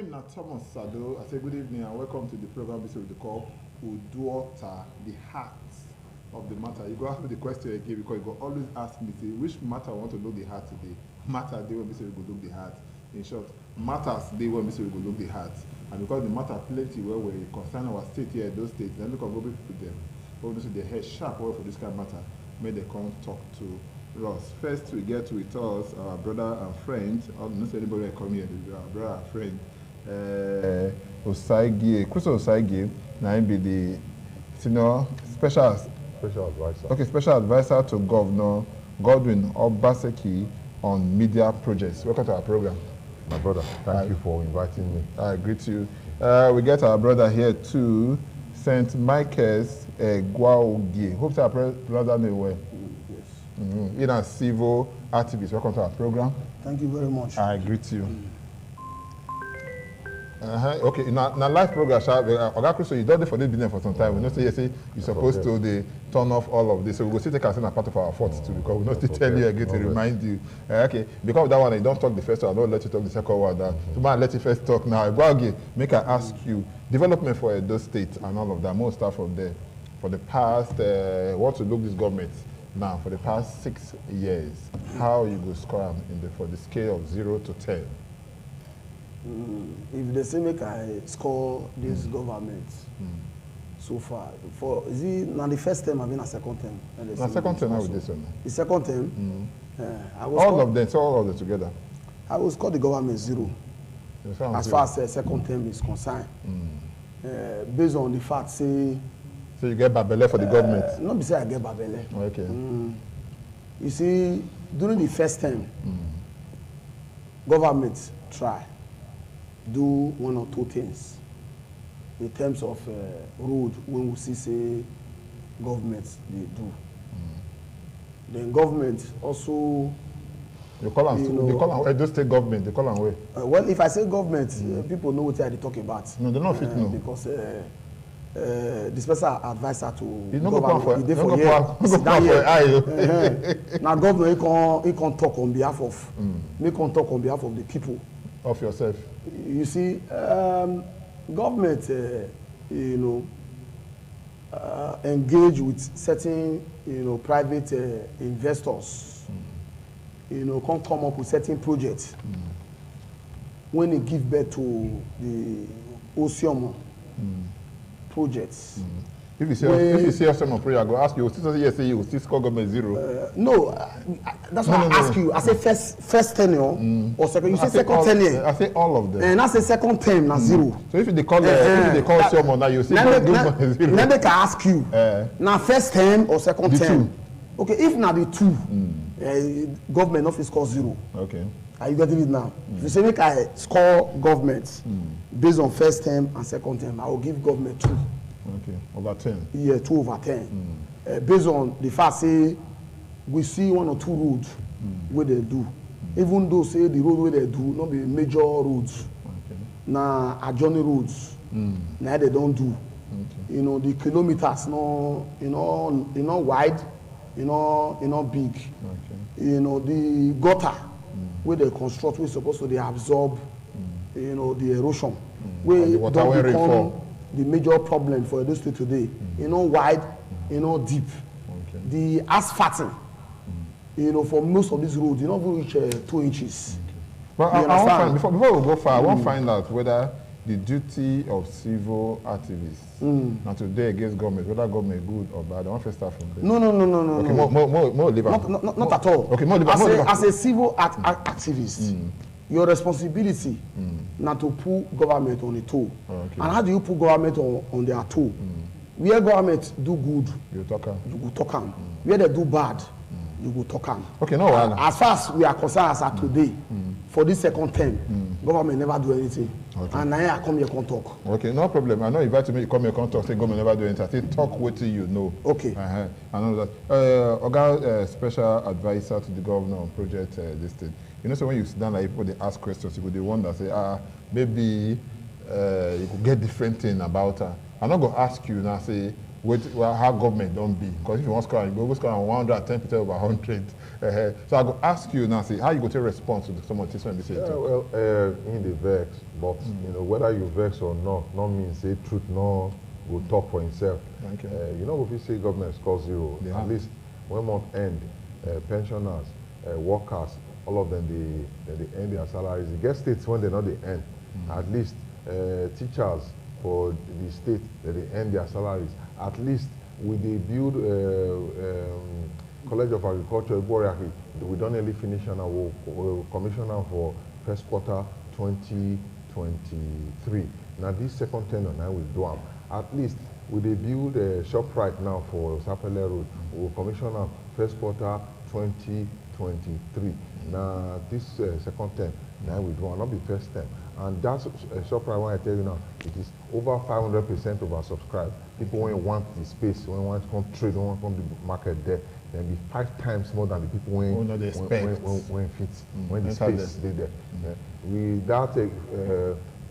name is Thomas Sado. I say good evening and welcome to the program we call UDUOTA, the heart of the matter. You go ask me the question again because you go always ask me, say, which matter I want to look the heart today? Matter they when we say we go look the heart. In short, matters they when we say we go look the heart. And because the matter plenty where we concern our state here, those states, then look at what we put them. Obviously they head sharp for this kind of matter. May they come talk to Ross. First, we get with us our brother and friend. I don't know if anybody come here. Our brother and friend, Osagie, Chris Osagie. Now be the senior special advisor. Okay, special advisor to Governor Godwin Obaseki on media projects. Welcome to our program, my brother. Thank you for inviting me. I greet you. We get our brother here too, St. Michael's Gwaogie. Hope to pronounce that name well. In a civil activist. Welcome to our program. Thank you very much. I greet you. Okay, now live program, Oga Chris, you done it for this business for some time. We know say you're supposed to turn off all of this. So we go still take as a part of our thoughts too, because we know still tell you again to remind you. Okay, because of that one, you don't talk the first one, I don't let you talk the second one. So I'll let you first talk now. Go again, make I ask you, development for Edo State and all of that, most start from there. For the past, what to look this government now, for the past 6 years, how you go score for the scale of 0 to 10? If they say make I score this government so far, is it now the first term I've been a second term? The second term now with this one. The second term? All of them together? I will score the government 0. As far as the second term is concerned. Based on the fact, say... So you get Babele for the government? Not because I get Babele. Okay. You see, during the first term, government try do 1 or 2 things in terms of road when we see say government they do. Then government also they call them Edo State government, they call them where? Well, if I say government, people know what they talk about. No, they don't fit know. Because the special advisor to government, now governor he can talk on behalf of me, can talk on behalf of the people. Of yourself. You see, government, engage with certain, private investors. Can come up with certain projects. When they give birth to the Osium projects. If you see some prayer, I go ask you. Say you still score government 0. No, that's why I ask you. I say first tenure or second. You say second tenure. I say all of them. And I say second term na 0. So if they call someone now, you say government 0. Then they can ask you. Now first term or second term. Okay, if now the 2, government office score 0. Okay. Are you getting it now? If you say make I score government based on first term and second term, I will give government 2. Okay, over 10. Yeah, 2 over 10. Based on the fact, say, we see 1 or 2 roads where they do. Even though, say, the road where they do, not be major roads. Okay. Now, adjoining roads. Now they don't do. Okay. The kilometers, wide, big. Okay. The gutter where they construct, we're supposed to absorb, the erosion. Where the water don't become the major problem for Edo State today, wide, deep. Okay. The asphalting, for most of these roads, will reach 2 inches. Okay. But I want before we go far, I want to find out whether the duty of civil activists now today against government, whether government good or bad. I want to start from there. No. Okay, more not at all. Okay, as a civil activist. Your responsibility not to put government on the toe. Okay. And how do you put government on their toe? Where government do good, you go talk them. Where they do bad, you go talk them. Okay, no. As far as we are concerned as of today, for this second term, government never do anything. Okay. And now I come here and talk. Okay, no problem. I know you invite me to come here and talk, say government never do anything. I say talk what you know. Okay. I know that. Oga, special advisor to the governor on project this thing. So when you sit down like people, they ask questions, you could wonder, say, maybe you could get different thing about her. I'm not going to ask you now, say, how government don't be. Because if you want to score, you go score on 110% over 100. So I go ask you now, see how you go take response to some of this when they say well, in the vex, but you know whether you vex or not means say truth, no will talk for himself. You know, if you say government score zero, at least when month end, pensioners, workers, all of them they end their salaries. You get states when they not they end. At least teachers for the state they end their salaries. At least with the build College of Agriculture, we don't nearly finish and we'll commission for first quarter 2023. Now this second tenure now will do them. At least with the build a shop right now for Sapele Road, we'll commission first quarter 2023. Now this second term now we do not be first term. And that's a shop right when I tell you now, it is over 500% oversubscribed. People when want the space, when want to come trade, when want to come to the market there, then be 5 times more than the people when the space they there. Without a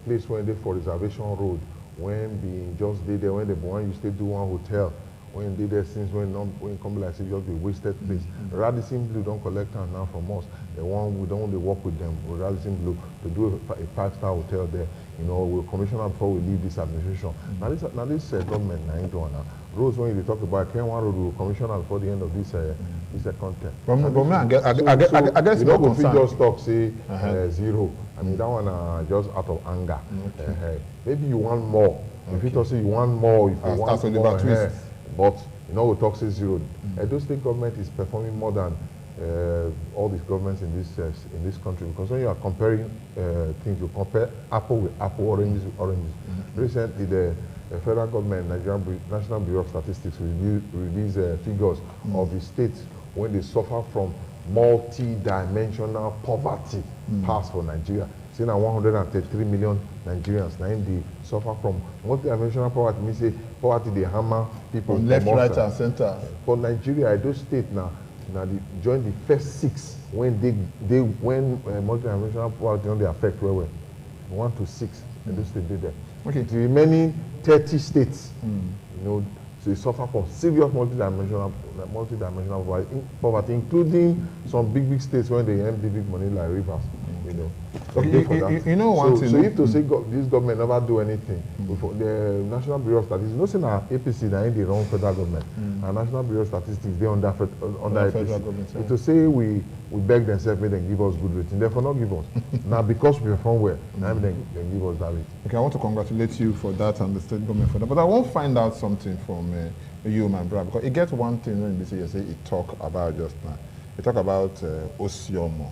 place when they for reservation road, when being just did there, when the one you stay do one hotel, when they there since when come like say just be wasted place. Radisson Blue don't collect them now from us. The one we don't only work with them with Radisson Blue to do a 5-star hotel there. You know, we'll commission before we leave this administration. Now this government now ain't doing now. Roads when you talk about Ken one road will commission before the end of this second term. I guess you know if we just talk say zero. I mean that one just out of anger. Maybe you want more. If you talk say you want more, if you want more, but you know we talk say zero. Edo State government is performing more than all these governments in this country, because when you are comparing things, you compare apple with apple, oranges with oranges. Recently, the federal government, Nigerian National Bureau of Statistics, released figures of the states when they suffer from multi-dimensional poverty pass for Nigeria. Saying that 133 million Nigerians now they suffer from multi-dimensional poverty. Means say poverty they hammer people from left, right, and center. For Nigeria, Edo State now they join the first 6 when when multi-dimensional poverty don't they affect well. 1 to 6, Edo State did there. Okay. The remaining 30 states, you know, so they suffer from serious multi-dimensional poverty, including some big states when they earn big money like Rivers. You know, you know one thing. So if to say this government never do anything, the National Bureau of Statistics, no saying our APC now in the wrong federal government, and National Bureau of Statistics they under APC. If to say we beg themselves, make them give us good rating, therefore not give us. Now because we perform well, now they give us that rating. Okay, I want to congratulate you for that and the state government for that. But I want to find out something from you, my brother, because it gets one thing when you say it talk about just now. You talk about Osiomo.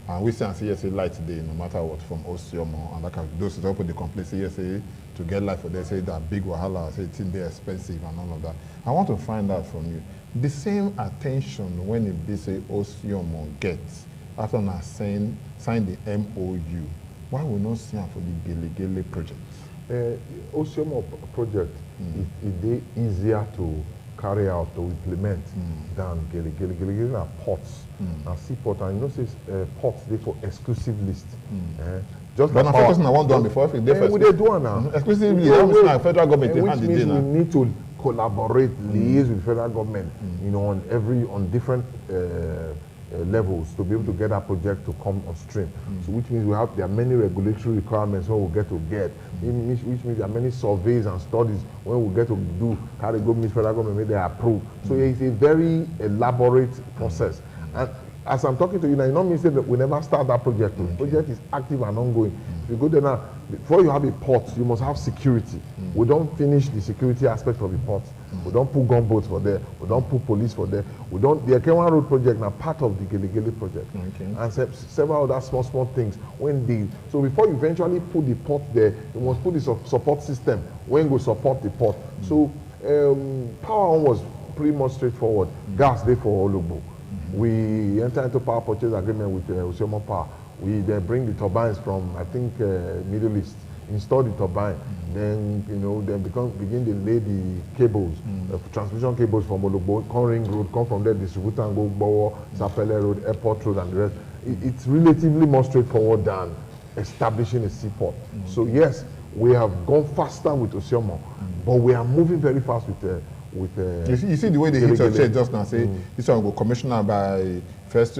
And we say light today, no matter what, from Osiomo, and like those who put the complaint, say to get life for they say that big wahala, say it's they're expensive and all of that. I want to find out from you the same attention when it be say Osiomo gets after now sign the MOU. Why we not see for the Gele project? Osiomo project is easier to carry out to implement than Gele are ports. And seaport, and you know, says ports they for exclusive list. Just but like focusing on one done before, if they we they do now. Exclusively, like federal government, which means we need to collaborate, liaise with federal government, you know, on different levels to be able to get that project to come on stream. So which means there are many regulatory requirements when we get, which means there are many surveys and studies when we get to do how they go meet federal government, make they approve. So it's a very elaborate process. And as I'm talking to you now, you know me say that we never start that project. The project is active and ongoing. If you go there now, before you have a port, you must have security. We don't finish the security aspect of the port. We don't put gunboats for there. We don't put police for there. We don't. The Akewan Road project now part of the Gele project, and several other small things. So before you eventually put the port there, you must put the support system when you support the port. So power on was pretty much straightforward. Gas there for Olugbo. We enter into power purchase agreement with Osiomo Power. We then bring the turbines from, I think, Middle East, install the turbine, then, you know, then begin to lay the cables, transmission cables from Olugbo, come Ring Road, come from there, distributor and go Bowo, Sapele Road, Airport Road, and the rest. It's relatively more straightforward than establishing a seaport. So yes, we have gone faster with Osiomo, but we are moving very fast with with. You see the way they hit your chest just now. Say this one will go commissioner by first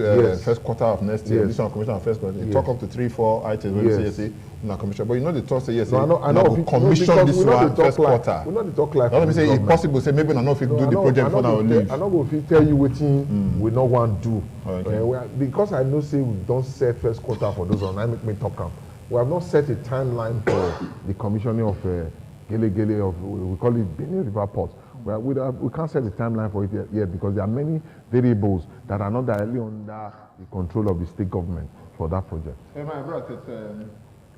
quarter of next year. This one commissioner first quarter. They talk up to 3-4 items when you say not commissioner. But you know the talk say yes. No, I know. Commission this one first quarter. We know the talk like. Let me say if possible. Say maybe I know if you do the project before now leave. I know if you tell you what we not want to do. Because I know say we don't set first quarter for those ones. I make me talk up. We have not set a timeline for the commissioning of Gele of we call it Benin River Port. We can't set a timeline for it yet because there are many variables that are not directly under the control of the state government for that project. Hey, my brother,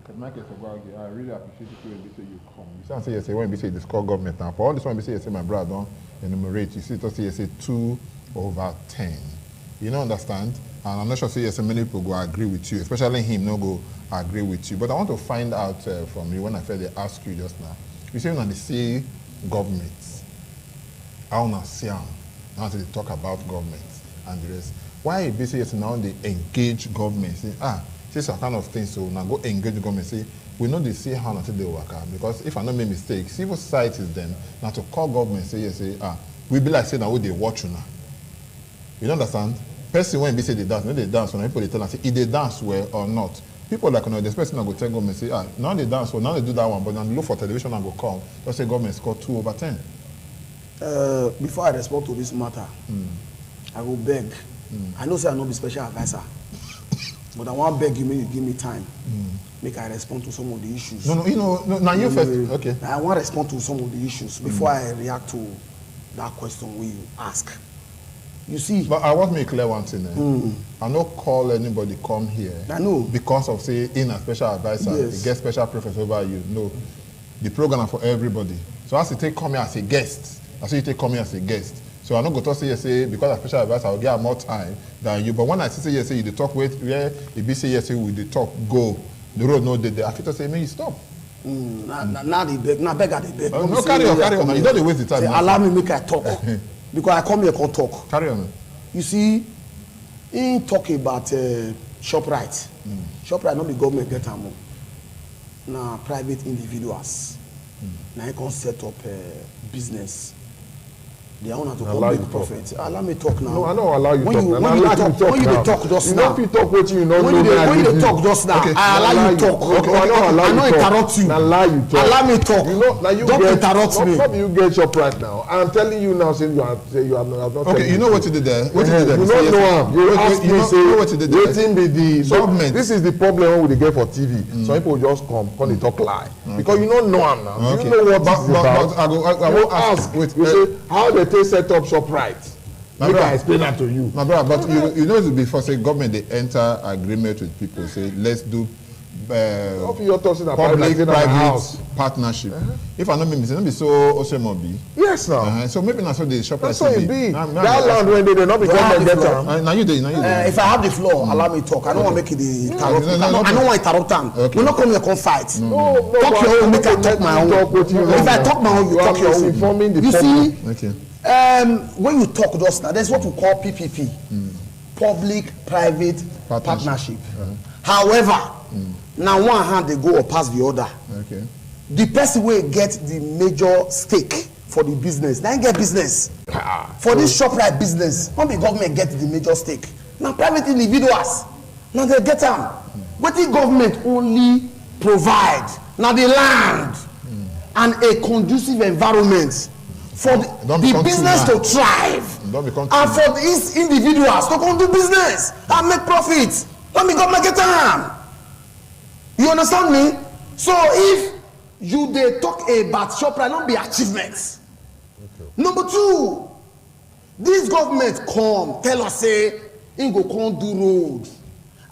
I really appreciate it when you say you come. You sound say you say when you say the score government now. For all this one, you say my brother don't enumerate. You see it say you say 2/10. You don't understand? And I'm not sure say yes, many people go agree with you, especially him no go agree with you. But I want to find out from you when I felt they ask you just now. You say when they say government. I want to see how they talk about government and the rest. Why basically now they engage government? Say, this are kind of things, so now go engage the government. Say, we know they see how they work out. Because if I don't make mistakes, civil society is them. Now to call government, we be like saying now they watch you now. You don't understand? Person when they say they dance, when they dance, when people they tell us if they dance well or not. People like this person will go tell government say, now they dance well, now they do that one, but then look for television and go come. Just say government score 2/10. Before I respond to this matter, I will beg. I know say I no be special advisor, but I want beg you, make you give me time. Make I respond to some of the issues. No, now you first. Okay. I want to respond to some of the issues before I react to that question we ask. You see. But I want to make clear one thing. I not call anybody come here. I know. Because of say in a special advisor, yes. Get special preference over you. No, the program for everybody. So as you take come here as a guest. I say you take come here as a guest. So I'm not going to say because of special advice, I'll get more time than you. But when I say yes, you the talk with where if you say yes, we the talk go. The road no dead there. I feel say me you stop. Now they beg. Now beg at the beg. No carry on. Now you don't waste the time. Say, allow me make I talk because I come here to talk. Carry on. You see, he talk about ShopRite. ShopRite not the government get am. Now private individuals. Now you can set up business. They are to come make profit. Allow me talk now. No, I don't allow you when talk. When you talk just now. You talk what you know. When you talk just now, okay. I allow you talk. Okay, I don't interrupt you. Allow you talk. Allow me talk. You know, now you don't interrupt me. Not you get your right now. I'm telling you now, saying you are not. Okay, you know what you did there. What you did there. You don't know him. You ask me say what you did there. Waiting be the government. This is the problem with the get for TV. Some people just come they talk lie because you don't know him now. You know what this is about. I will ask. You say how they take set up shop. Right. Make I explain that to you. My brother, but you know before say government they enter agreement with people, say let's do public-private partnership. If I know me, it's not be so Osemobi. Yes, now. So maybe not so the shop. That's so it be. That land when they not be government get them. Now you do. If I have the floor, allow me talk. I don't want to make it the interrupt. I don't want to interrupt them. We're not coming here to fight. No. Talk your own. Make I talk my own. If I talk my own, you talk your own. You see. Okay. When you talk just now, that's what we call PPP, public-private partnership. However, now one hand they go or pass the other. Okay. The person will get the major stake for the business. Then get business. For this ShopRite business, not the government get the major stake. Now private individuals, now they get them. What the government only provide, now the land and a conducive environment for the business to thrive and for these individuals to come do business and make profit. Let me go make it time. You understand me? So if you they talk about ShopRite, not be achievements. Okay. Number two, this government come tell us say he go come do road.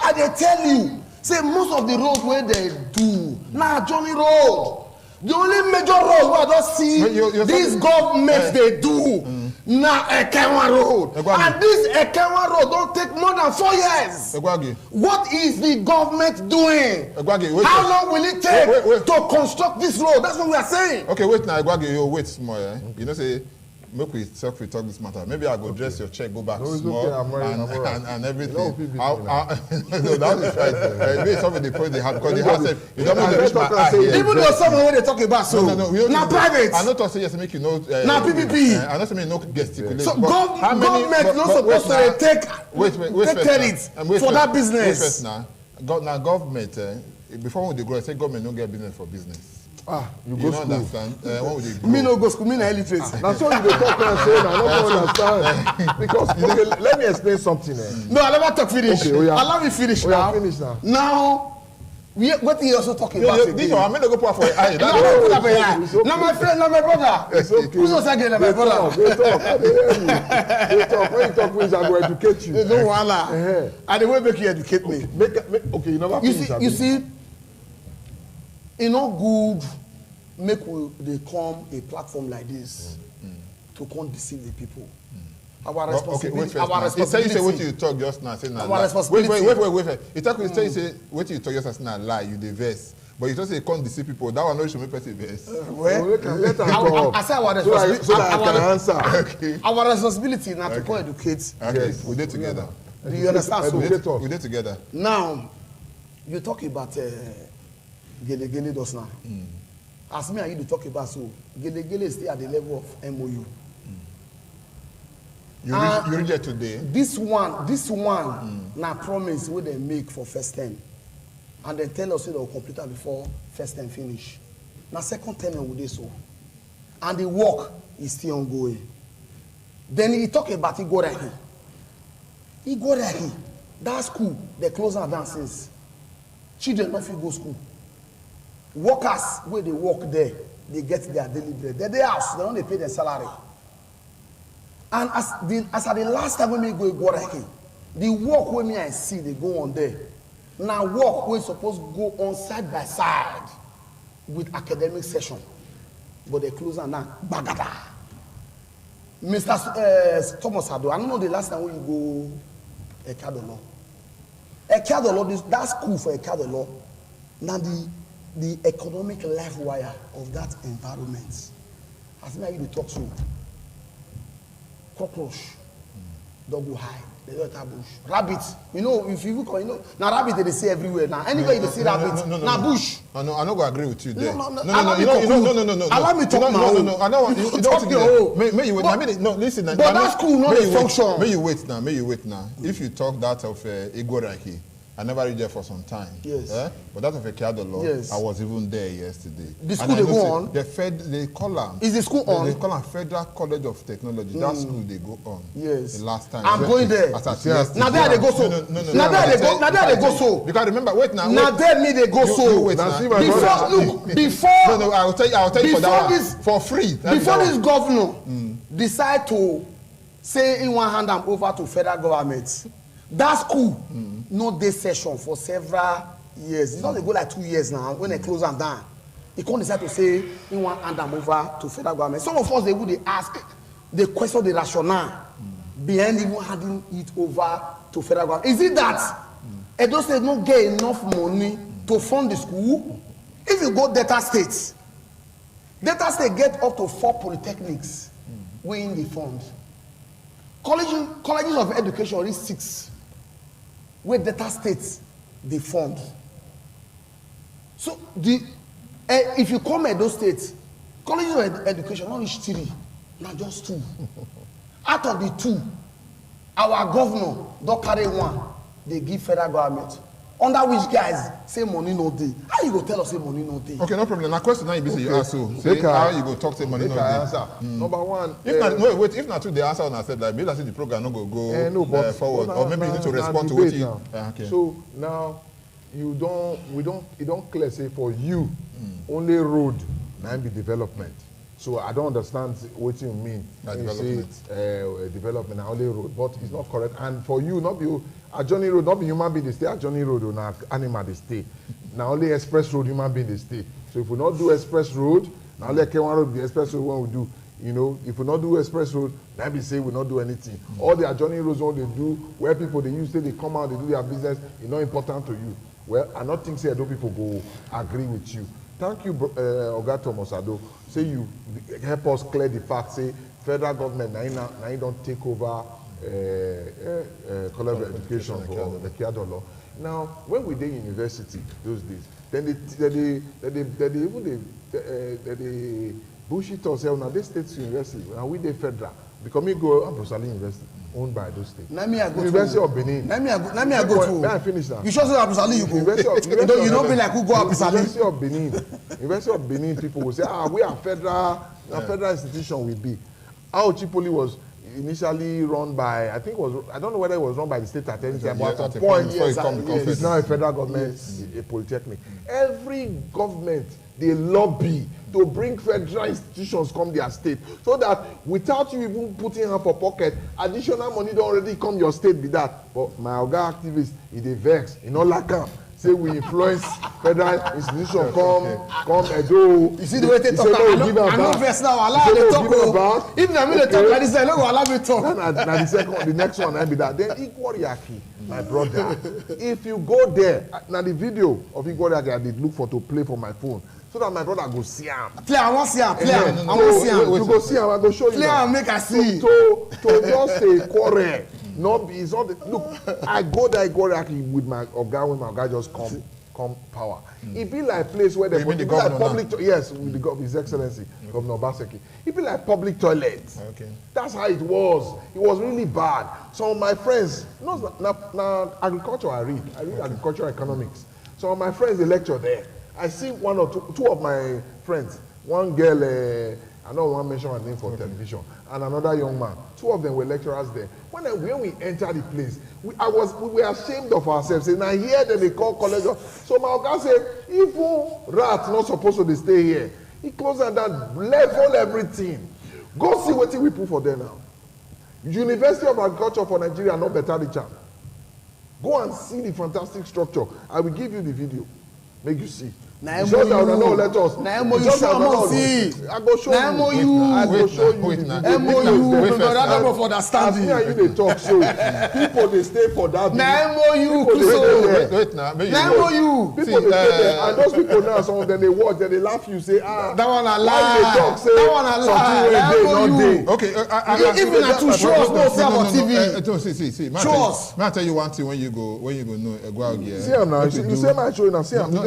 And they tell you say most of the road where they do now Johnny Road. The only major road where I don't see these governments they do now Ekenwa Road. And this Ekenwa Road don't take more than 4 years. What is the government doing? How long will it take to construct this road? That's what we are saying. Okay, wait now, Egwagi, you wait small. You know say make we talk this matter. Maybe I go dress your check, go back small, okay, and everything. No, that is right. Maybe some of the point they have because they have said you don't know the reach my eye. Even though someone when they talk about so now private. I not say yes make you know. Now PPP. I not say no gesticulate. So government not supposed to take credit for that business. Wait first now. Now government before when they grow, I say government don't get business for business. You go school. Understand? What would they Me no go school, me na illiterate. That's what you talk and say, I don't understand. Because, okay, let me explain something. No, I never talk finish. Okay, allow me finish now. Finish now. Now, what you also talking about again? This one, I'm going to go put for your eye. Now my friend, now my brother. It's okay. Who's also again, my brother? They talk. When you talk, please, I will educate you. No wahala. And the way make you educate me. Okay, you never finish. You see, it's not good make they come a platform like this to come deceive the people. Our responsibility. Our responsibility. You say what you talk just now. Say our responsibility. Wait. You talk. You say what you talk just now. Lie. You the verse. But you just say can't deceive people. That one no should make person verse. I say our responsibility. So that I can answer. Okay. Our responsibility now to come educate. Okay. We did together. Do you understand? So we did together. Now, you talk about Gele does now. As me and you talk about so Gele is still at the level of MOU. You read it today. This one now promise what they make for first term. And they tell us they will complete it before first term finish. Now second term will do so. And the work is still ongoing. Then he talk about Igoraki. That school, they close down since. Children not fit go school. Workers, where they work there, they get their daily bread. They're their house, they don't pay their salary. And as at the last time when we go Igoraki, the work when me I see, they go on there. Now work we're supposed to go on side by side with academic session. But they close and now, bagada. Mr. Thomas Ado, I don't know the last time when you go Ekadolo. Ekadolo, that school for Ekadolo, now the economic life wire of that environment. As many of you talk to cockroach, double high, the other bush, rabbit. You know, if you look, you know, now rabbit they see everywhere now. Anywhere you see rabbit, now bush. I'm not going to agree with you there. No. Allow me to talk now. No. I don't want you don't think that. No, listen. But that school not a function. May you wait now. If you talk that of Igoraki, I never read there for some time. Yes. But that of Ekadolo, yes. I was even there yesterday. The school they go on? They call them. Is the school on? They call them Federal College of Technology. That school they go on. Yes. The last time. I'm going there. Now there they go so. No. Now there they go so. Because remember, wait now. Now there me they go so. Wait now. Before. No, I'll tell you for that one. For free. Before this governor decide to say in one hand I'm over to federal government. That school, not this session for several years. It's not they go like 2 years now when they close them down. They can't decide to say in one hand I'm over to federal government. Some of us they ask the question, the rationale behind even handing it over to federal government. Is it that Edo State not get enough money to fund the school? If you go Delta State get up to 4 polytechnics within the fund. Colleges of education is 6. Where Delta State they fund. So if you come Edo State, colleges of education not reach 3, not just 2. Out of the 2, our governor don't carry 1. They give federal government. Under which guys say money no day. How you go tell us say money no day? Okay, no problem. Now question now you you ask so. Say how you go talk say money no day. Number one. If not two the answer on I said like maybe I say the program no go forward or maybe you need to respond to what you. Okay. So now you don't clear say for you only road now be development. So I don't understand what you mean. Development. Say development only road, but it's not correct. And for you not be a journey road, not be human being they stay. A journey road or not animal they stay. Now only express road human being they stay. So if we not do express road, now let K1 road the express road when we do. You know, if we not do express road, then we say we not do anything. All the journey roads what they do, where people they use they come out, they do their business, it's not important to you. Well, I not think say Edo people go agree with you. Thank you, Oga Thomas Ado. Say you help us clear the fact. Say federal government now don't take over college of education for the Kiado law. Now, when we did university those days, then they bullshit us. Now they state university, and we did federal. Because me go Ambrosali University, owned by those states. University of Benin. Let me go to. Then I finish now. You sure say Ambrosali you go? You don't be like who go Ambrosali. University of Benin. University of Benin people will say, we are federal. A federal institution will be. Our Chipoli was initially run by, I don't know whether it was run by the state attorney, but at some point, it's now a federal government, a polytechnic. Every government, they lobby to bring federal institutions come their state, so that without you even putting hand for pocket, additional money don't already come your state be that. But my Oga activists, they vex, not like them. Say we influence federal institution come Edo. You see the way they talk. I know verse now. Allow them talk. Even I mean they talk like this, I no go allow me talk. Now the next one I be that. Then Igworiaki, my brother. If you go there, now the video of Igworiaki I did look for to play for my phone, so that my brother go see him. Play, I want see him. Play, I want see him. You go see him. I go show you. Play and make I see. To just say quarrel. No, it's not. Look, I go there Igworiaki with my Oga when my Oga just come power. It be like place where they put like public yes, with the His Excellency, Governor Obaseki. It be like public toilets. Okay. That's how it was. It was really bad. Some of my friends, now agriculture I read agricultural economics. Some of my friends they lecture there. I see one or two of my friends. One girl, I don't want to mention her name for television, and another young man. Two of them were lecturers there. When we entered the place, we were ashamed of ourselves. Saying, now here that they call college. So my Oga said, even rats not supposed to stay here. He closed and down, level everything. Go see what we put for them now. University of Agriculture for Nigeria, not better the champ. Go and see the fantastic structure. I will give you the video. Make you see. I go show you. I go show you. MOU. For understanding. They talk so. People they stay for that. MOU. Wait now. MOU. People they stay there, and those people now, some of them they watch, then they laugh. You say, that one a lie. They talk, say, that one a lie. Okay. Even na to show us no film on TV. See. Show us. May I tell you one thing when you go no. See him now. You say my show now. See him. No.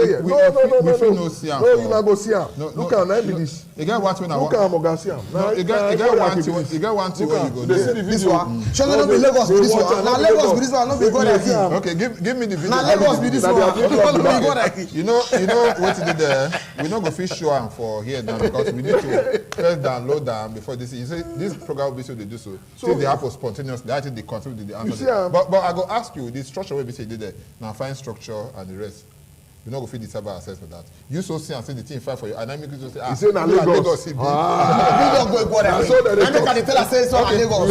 You not go see him. Look at him. This. You get what when I look at him. Go see him. You get one thing when you go. This one. Show no be Lagos be this one. Now Lagos be this one. No be God like him. Okay, give me the video. Now Lagos be this one. No be God like him. You know what you did there. We not go fish show am for here now because we need to first download them before this. You say this program will be so they do so. So they happen spontaneously. I think they contribute to the answer. But I go ask you the structure where we say did there. Now find structure and the rest. You not go feed the server access for that. You so see and say the team fight for you, and then make you say, you say na Lagos. I don't go tell us say so Lagos.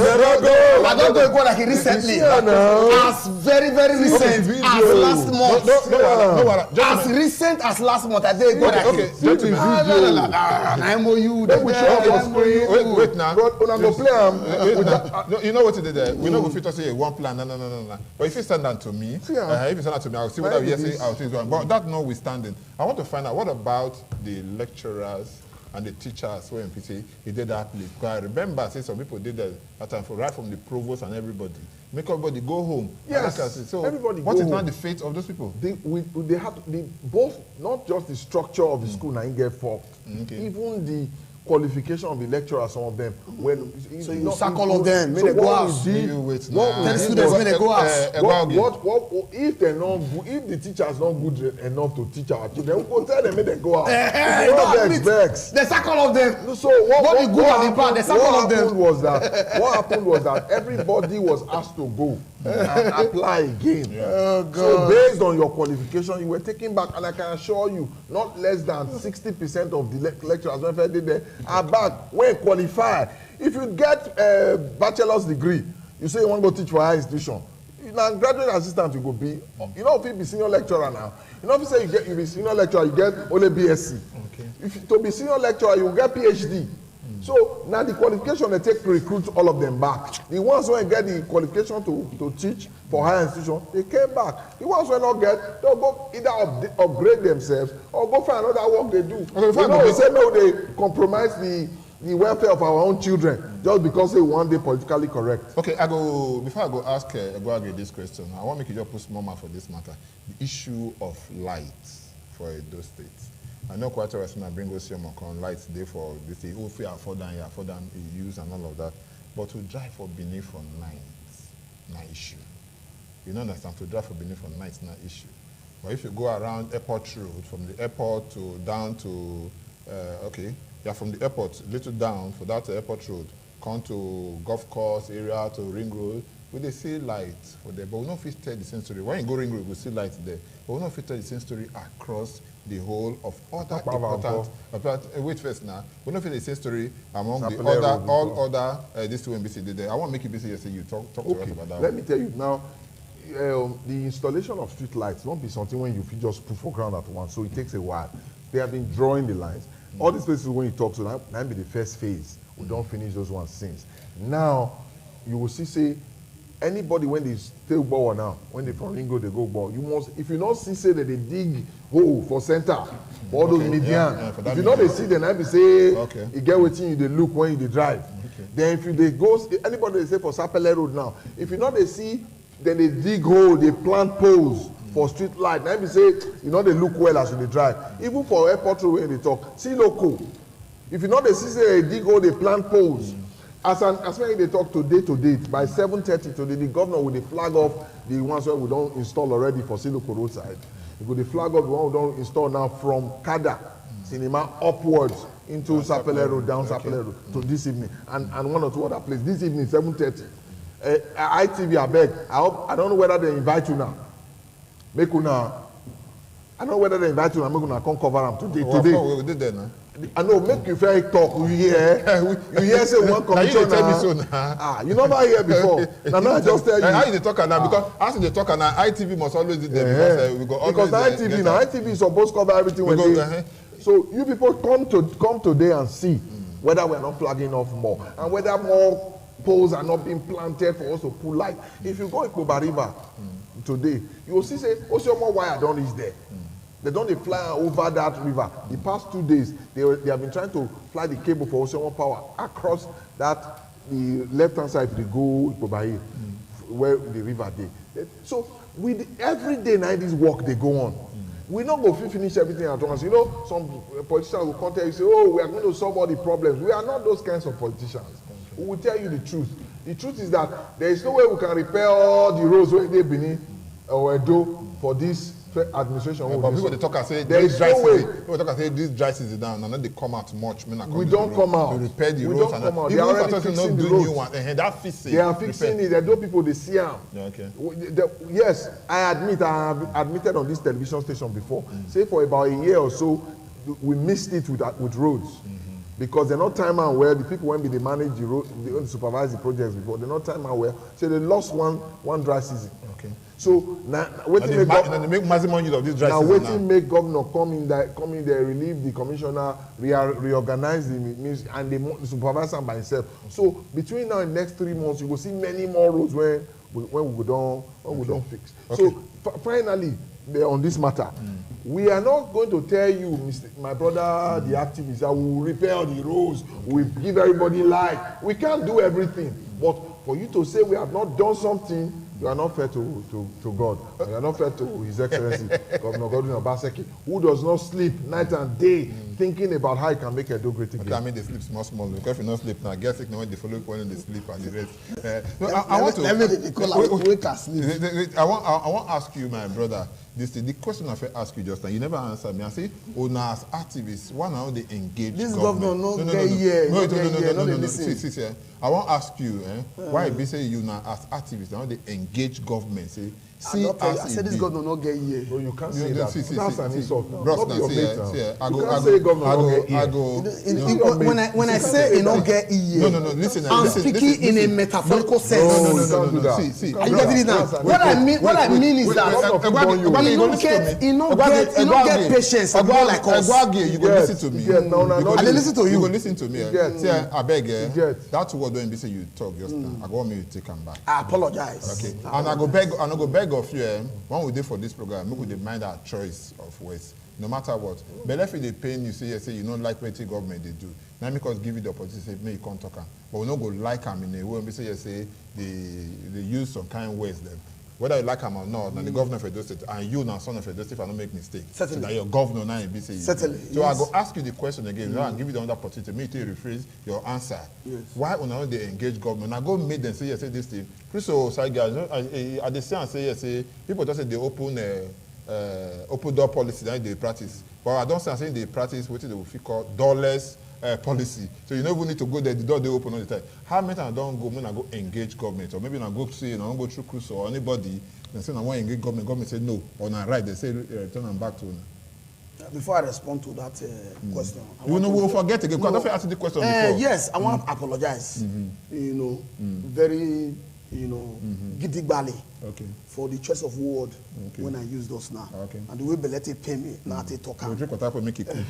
I don't go like recently. As very recent as last month. No, as recent as last month. I did go like okay. Na MOU. Then we show up for screen. Wait now. Una go play am. You know what you did there. We not go fit to say one plan. No. But if you send that to me, if you send that to me, I'll see whether we say I'll choose one. But that notwithstanding, I want to find out what about the lecturers and the teachers when PT he did that place. Because I remember say some people did that time for right from the provost and everybody. Make everybody go home. Yes. So everybody what go is now home. the fate of those people? They have to be both, not just the structure of the school now get fucked. Okay. Even the qualification of the lecturers, some of them. So you sack all of them, make them go out. Tell students when they go out. What if they're not good, if the teachers not good enough to teach our children, we go tell them make them go out. They sack all of them. So what happened was that everybody was asked to go and apply again. So based on your qualification, you were taken back, and I can assure you, not less than 60% of the lecturers when did there are back when qualified. If you get a bachelor's degree, you say you want to go teach for higher institution. Now graduate assistant you go be. You know if you be senior lecturer now. You know if you say you be senior lecturer, you get only BSc. Okay. If to be senior lecturer, you get PhD. So now the qualification they take to recruit all of them back. The ones who get the qualification to teach for higher institution, they came back. The ones who not get, they'll go either upgrade themselves or go find another work they do. Okay, you know, the same way they compromise the welfare of our own children just because they want to politically correct. Okay, before I go ask Egwuagi this question, I want to make you just put small man for this matter. The issue of lights for those states. I know quite a I bring us here on lights today for this thing. If you afford them, use and all of that. But to drive for Benin for night, not issue. You don't understand, to drive for Benin for night is not issue. But if you go around airport road, from the airport to down to, from the airport, little down for that airport road, come to golf course area, to ring road, where they see lights for there. But we don't fit tell the same story. When you go ring road, we see lights there. But we don't fit tell the same story across the whole of other important, wait first now, we don't fit the same story among the other, all other, these two NBC did there. I want to make you busy yesterday, you talk to us about that. Let me tell you now, the installation of street lights won't be something when you just put for ground at once, so it takes a while. They have been drawing the lines. All these places when you talk to them, that will be the first phase. We don't finish those ones since. Now, you will see, say, anybody when they still ball now, when they from Ringo, they go ball, you must, if you not see, say that they dig hole for center, for all those median, if you know they see, then I be say, you get what you they look when you drive. Then if you they go, anybody they say for Sapele Road now, if you know they see, then they dig hole, they plant poles for street light. Now, if you say, you know, they look well as they drive. Even for airport road when they talk, see local. If you know they see, say, they dig hole, they plant poles. As when they talk to date, by 7:30 today, the governor will flag off the ones where we don't install already for Siloko roadside. He will flag off the one we don't install now from Kada Cinema upwards into Sapele Road, down Sapele Road to this evening, and one or two other places. This evening, 7:30. ITV, I beg. I don't know whether they invite you now. Make una. I don't know whether they invite you now. Make una come cover them today. We did that now. I know. Make you fair talk. You hear? You hear? Say one commissioner. You tell me so now. You never hear before. Now I just tell you. How you talk now? Because as they talk now, ITV must always do that because we go always. Because ITV now, ITV is supposed to cover everything when they. So you people come today and see whether we are not flagging off more and whether more poles are not being planted for us to pull light. If you go in Koba River today, you will see say Osiomo wire don't reach there. They don't fly over that river. The past 2 days, they have been trying to fly the cable for Osiomo Power across that the left-hand side if they go Koba where the river dey. So every day now this work they go on. We not go finish everything at once. You know, some politicians will come tell you say, oh, we are going to solve all the problems. We are not those kinds of politicians. We will tell you the truth. The truth is that there is no way we can repair all the roads where they Benin or Edo for this administration. But people they talk and say there is no way. People talk and say this dry season down, and then they come out much. We don't come out. To repair the roads. We don't come out. They are already fixing the roads. That fixing. They are fixing it. There are no people they see them. Yes, I have admitted on this television station before. Say for about a year or so, we missed it with roads. Because they're not time out where the people when they manage the road, they supervise the projects before. They're not time out where, so they lost one dry season. Okay. So now waiting make maximum use of this dry season. Now waiting make governor come in there, relieve the commissioner, reorganize the means, and the supervisor by himself. So between now and next 3 months, you will see many more roads when we don't fix. Okay. So finally, on this matter. We are not going to tell you, my brother, the activists, that we will repair all the roads, we will give everybody light. We can't do everything. But for you to say we have not done something, you are not fair to God. You are not fair to His Excellency, Governor Godwin Obaseki, who does not sleep night and day thinking about how he can make Edo great again. I mean, they sleep small. Because if you don't sleep now, get sick now when they follow when they sleep and the rest. I want to ask you, my brother, the question I've asked you just now, you never answered me. I say, as activists, why now they engage this government? Governor no get here. No. See. I want to ask you, why be say you now as activists, now they engage government? Say, I said this governor not get here. No, you can't say that. That's an insult. Bros, not your mate. You can't say governor not get here. When I say he not get here, no, listen. I'm speaking in a metaphorical sense. No, don't do that. See. Are you getting it now? What I mean is that you don't get patience. You go like us. You go listen to me. I listen to you. You go listen to me. See, I beg. That's what when say you talk just now. I go want me to take them back. I apologize. Okay. And I go beg of you, when we did for this program, we would mind our choice of words. no matter what. But if they pain you, say you don't like what the government they do. Now because give you the opportunity, say may you can't talk. But we not go like them in a way. We say they use some kind of ways them. Whether you like them or not, and the governor of Edo State, and you now son of Edo State, if I don't make mistake. Certainly. So that your governor now be say. Certainly. So I go ask you the question again, and give you the other opportunity, me to rephrase your answer. Yes. Why when they engage government? I go make them say yes, say this thing. Christo side guys, I they say and say yes, say people just say they open door policy that they practice. But I don't say they practice what they will call doorless policy. So you don't even need to go there, the door they open all the time. How many times I don't go when I go engage government, or maybe I go say, I don't go through Cruise or anybody, and say I want to engage government say no, or not right, they say return them back to them. Before I respond to that question, we'll forget again, because I asked the question before. Yes, I want to apologize. You know, very, gidigbali for the choice of word when I use those now. And the way Belete pay me, now they talk. Drink water for make it cool.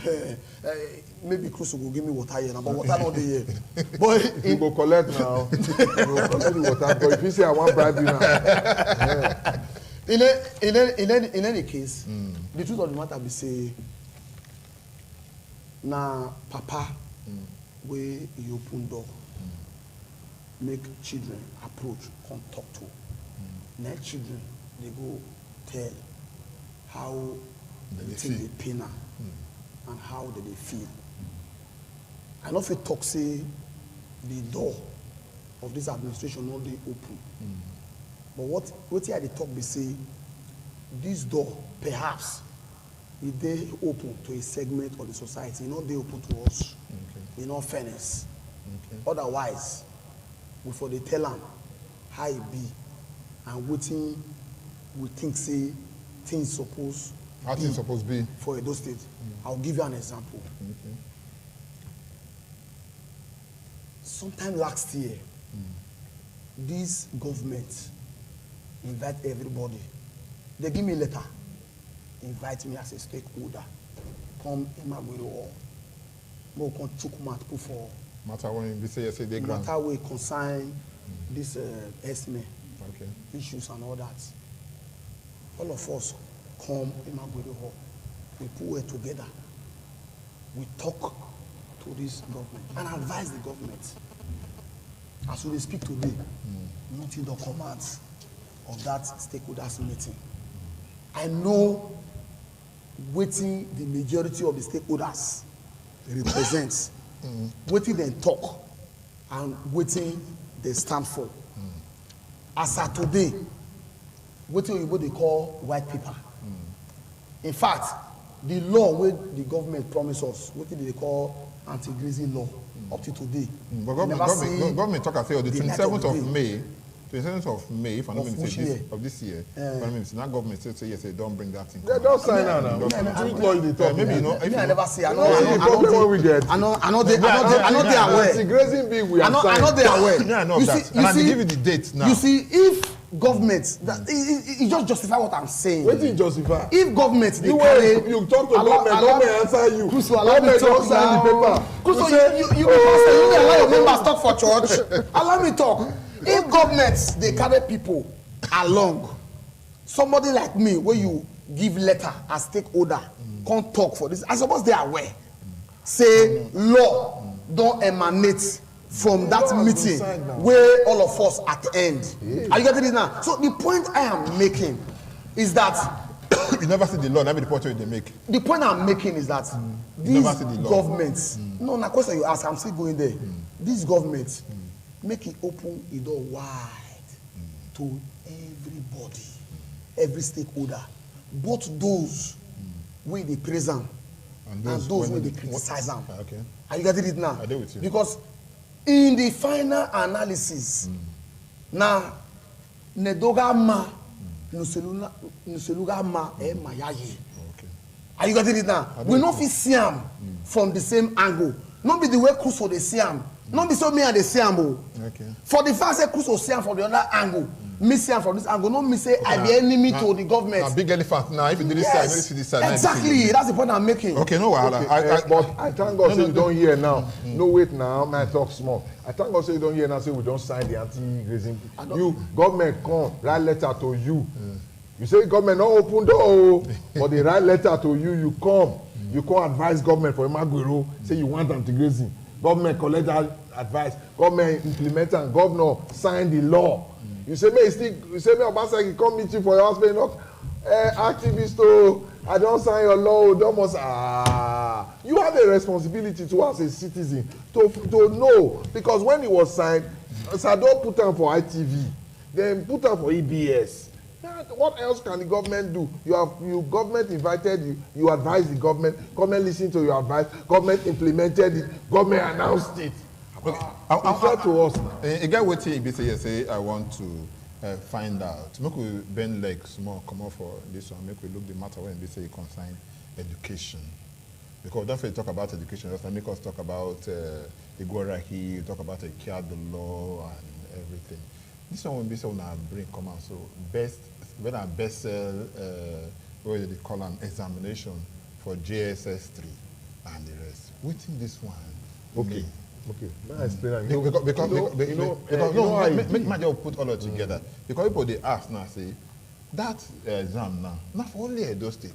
Maybe Cruz will give me water here, but water not there. But you go collect now. You go collect the water. But if you say I want bribe you now. In any case, the truth of the matter be say, na papa where you open door, make children approach, come talk to. Now children, they go tell how they think they pain and how they feel. I know if you talk say the door of this administration not they open. But what here they talk they say this door perhaps if they open to a segment of the society, not they open to us. In all fairness. Otherwise, before they tell them how it be and waiting we think say things supposed be for Edo State. I'll give you an example. Sometime last year, this government invite everybody. They give me a letter, invite me as a stakeholder. Come in my way or come took mat for matter when we say they grant. Matter we consign this estimate issues and all that. All of us come in my way hall. We put it together. We talk to this government and advise the government. As we speak today, nothing the commands of that stakeholders meeting. I know waiting the majority of the stakeholders represents, waiting they talk, and waiting they stand for. As of today, waiting what they call white paper. In fact, the law where the government promised us, what they call anti-grazing law, up to today. But government talk about the 27th of May. 27th of May, if I'm not mistaken, of this year. Now government say yes, they don't bring that thing. They don't sign out now. Maybe you know. I never see. I know they aware. Anti-grazing bill we have signed. I know they aware. Yeah, I know that. And I give you the date now. You see, if government, it just justify what I'm saying. What did justify? If government, they you talk to government answer you. Kusu, allow me talk sign the paper. Kusu, you allow your members talk for church. Allow me talk. If governments, they carry people along, somebody like me, where you give letter as stakeholder, can't talk for this. I suppose they are aware. Say law don't emanate from that meeting where all of us attend. Are you getting it now? So the point I am making is that you never see the law. Never the point they make. The point I'm making is that these governments. No, na question you ask. I'm still going there. These governments make it open the door wide to everybody, every stakeholder, both those where they praise them and those where they criticize them. Are you getting it now? I do with you. Because in the final analysis, now nedoga ma nuseluga ma mayaye. Are you getting it now? We not fit see them from the same angle. Not be the way Crusoe they see them. Not be so me and they see them. For the fact that Crusoe see them from the other angle, me see them from this angle. Not me say I be enemy to the government. A big elephant now. If you do this side, you see this side. Exactly. That's the point I'm making. Okay, no wahala. But I thank God say you don't hear now. No wait now. Man talk small. I thank God say you don't hear now. Say we don't sign the anti-grazing. You government come write letter to you. You say government not open door, but they write letter to you, you come. You come advise government for Imagwero, say you want anti-grazing. Government collect that advice. Government implement and governor sign the law. You say, me Obaseki come meet you for your house, not activist, oh, I don't sign your law, don't must, you have a responsibility to as a citizen to know, because when it was signed, Sado put them for ITV, then put them for EBS. What else can the government do? You government invited you, you advised the government listened to your advice, government implemented it, government announced it. Okay. To us now. Again, what you say, I want to find out. Make we bend legs more, come off for this one. Make we look the matter when they say it concern education. Because don't forget to talk about education. Just make us talk about Igoraki, talk about the law and everything. This one will be so now bring come out. So best what do they call them, examination for JSS 3 and the rest. Within this one. Okay. Okay, now explain that. Make my job put all of together. Because people they ask now, say, that exam now, not for only Edo State.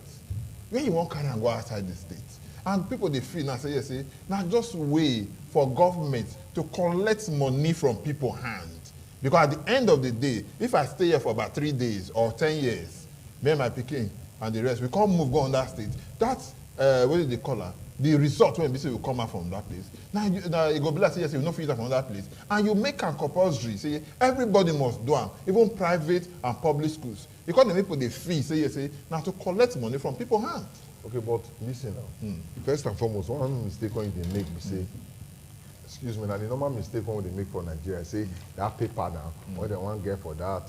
When you want carry and go outside the state. And people they feel now say, now just wait for government to collect money from people's hands. Because at the end of the day, if I stay here for about 3 days or 10 years, me and my pikin and the rest, we can't move go on that state. That's what do they call her? The result when BC will come out from that place. Now it go be like say yes, you will not finish from that place. And you make a compulsory, say everybody must do it, even private and public schools. Because the people they fee, say yes, say now to collect money from people's hands. Okay, but listen now. First and foremost, one mistake when they make, we say, excuse me, now the normal mistake when they make for Nigeria, say that paper now, what they want to get for that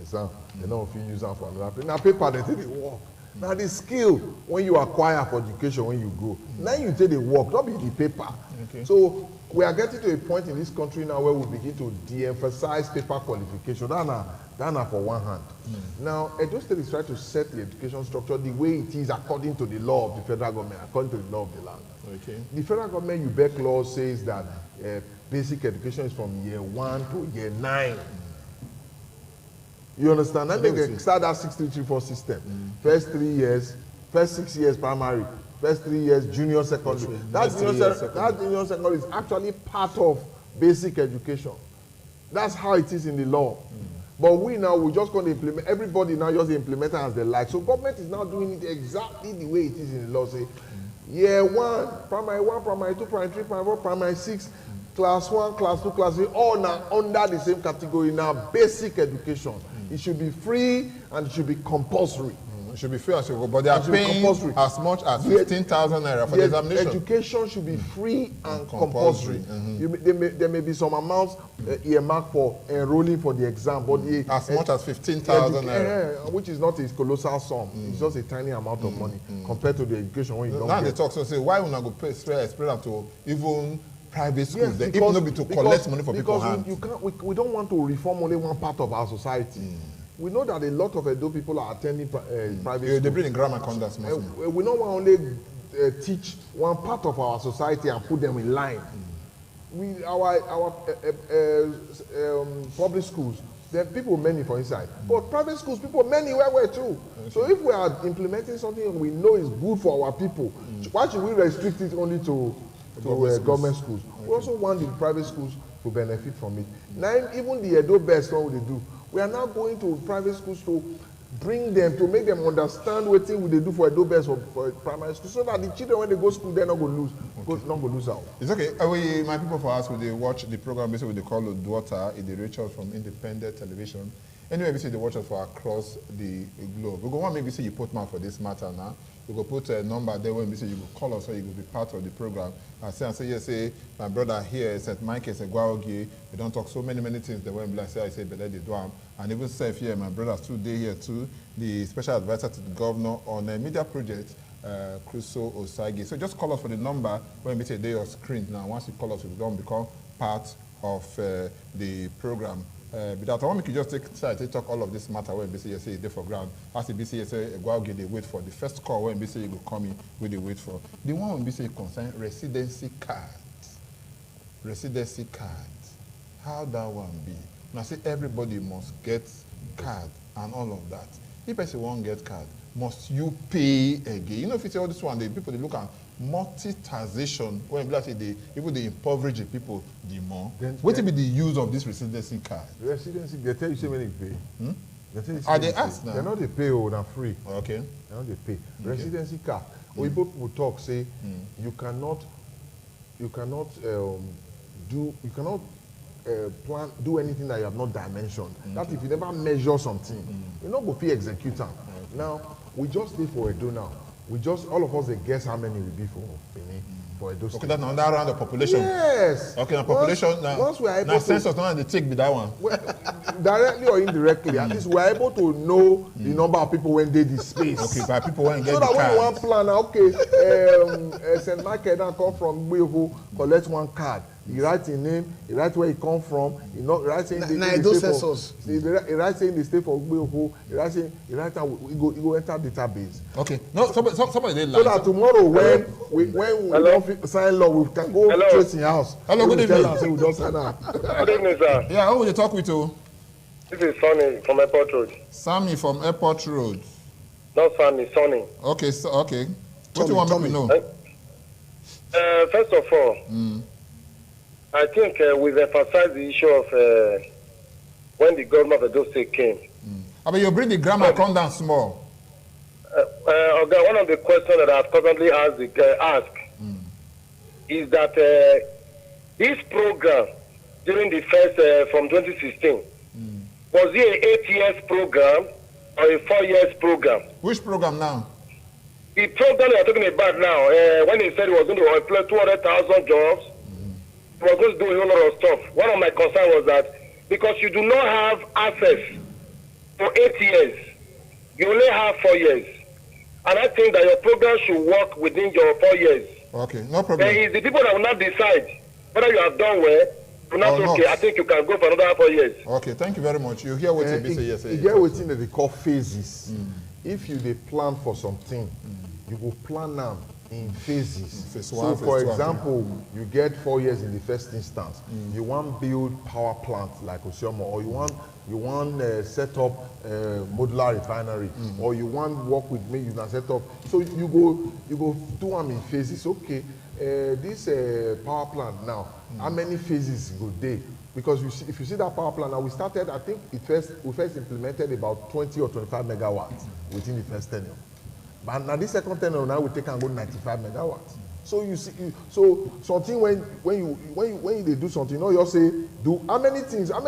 exam, they don't feel use them for another place. Now paper, they take the work. Now the skill when you acquire for education when you go, now you take the work, not be the paper. Okay. So we are getting to a point in this country now where we begin to de-emphasize paper qualification. That's for one hand. Now Edo State is trying to set the education structure the way it is according to the law of the federal government, according to the law of the land. Okay. The federal government UBEC law says that basic education is from year 1 to year 9. You understand? That they start that 6334 system. First 3 years, first 6 years primary, first 3 years junior secondary. That junior secondary is actually part of basic education. That's how it is in the law. But we now, we're just going to implement, everybody now just implement it as they like. So government is now doing it exactly the way it is in the law. Say, year 1, primary 2, primary 3, primary 4, primary 6, class 1, class 2, class 3, all now under the same category now, basic education. It should be free and it should be compulsory. It should be free as you go, but they are paying as much as 15,000 naira for the examination. Education should be free and compulsory. There may be some amounts earmarked for enrolling for the exam, but as much as 15,000 naira, which is not a colossal sum. It's just a tiny amount of money compared to the education when you don't. Now they talk so say why would not go pay spread them to even private schools? Yes, because, even to collect money from people's hands. We don't want to reform only one part of our society. We know that a lot of Edo people are attending private schools. They bring in grammar conduct. We don't want to only teach one part of our society and put them in line. Our public schools, there are people many for inside. But private schools, people many where too. So if we are implementing something we know is good for our people, why should we restrict it only to government schools? We also want the private schools to benefit from it. Now, even the Edo best, what would they do? We are now going to private schools to bring them, to make them understand what thing they do for Edo best for primary school, so that the children, when they go to school, they're not going to lose, not going to lose out. It's okay. My people for us, they watch the program, basically they call UDUOTA, the Rachel from independent television. Anyway, we see the watchers for across the globe. We go on, maybe say you put mouth for this matter now. You go put a number there when we say you go call us or you go be part of the program. I say, yes, say, my brother here, St. Mike is a Guaogi. We don't talk so many things. They went like I say, but let it do. And even self here, my brother's today here too, the special advisor to the governor on a media project, Crusoe Osagi. So just call us for the number when we say they are screened. Now, once you call us, we don't become part of the program. But I want me to just take talk all of this matter when BC say they for ground. As the BC say go get the wait for the first call when BC you go come in with the wait for the one when BC concern residency cards. Residency cards. How that one be? Now say everybody must get card and all of that. if person won't get card, must you pay again? You know, if you say all this one, the people they look at multi-taxation, when they even they impoverish the people the more. What will be the use of this residency card? Residency, they tell you so many pay. Are they asked now? They're not they pay or they're free. Okay. They're not they pay. Okay. Residency card. When people talk, say you cannot do anything that you have not dimensioned. That if you never measure something, you not go feel executor. Now we just did for Edo now. We just all of us they guess how many will be for Benin for Edo State. Okay, that's another round of population. Yes. Okay, now population once we are able now to, census now they take be that one. Directly or indirectly, at least we are able to know the number of people when they this space. Okay, but people when get so the that when card. one plan, okay, St. Michael now come from Gbevo, collect one card. He write his name, he write where he come from, he not write saying he write saying the state for Gbevo, he write saying he go enter database. Okay, no, somebody they so that tomorrow when we don't sign law, we can go trace in house. Hello, good evening. Say we don't sign out. Good evening, sir. Yeah, who will you talk with you? This is Sonny from Airport Road. Sammy from Airport Road. Not Sonny, Sonny. Okay, so okay. What do you want me to know? First of all, I think we've emphasized the issue of when the government of Edo State came. I mean, you bring the grammar come down small. Okay, one of the questions that I've constantly asked is that this program during the first from 2016 was it an 8 years program or a 4 years program? Which program now? The program we are talking about now, when he said he was going to employ 200,000 jobs, he was going to do a whole lot of stuff. One of my concerns was that because you do not have access for 8 years, you only have 4 years. And I think that your program should work within your 4 years. Okay, no problem. There is the people that will not decide whether you have done well or not. Okay, not. I think you can go for another 4 years. Okay, thank you very much. You hear what you say yes. You get what they call phases. If you plan for something, you will plan now in phases. Phase so one, for phase example, you get 4 years in the first instance. You want build power plant like Osiomo, or you want set up modular refinery, or you want work with me, you can set up. So you go do them in phases. Okay, this power plant now, how many phases go there? Because if you see that power plant now, we started, I think we first implemented about 20 or 25 megawatts within the first tenure. But now this second tenure now we take and go 95 megawatts. So you see, so something when you do something, you know, you say do how many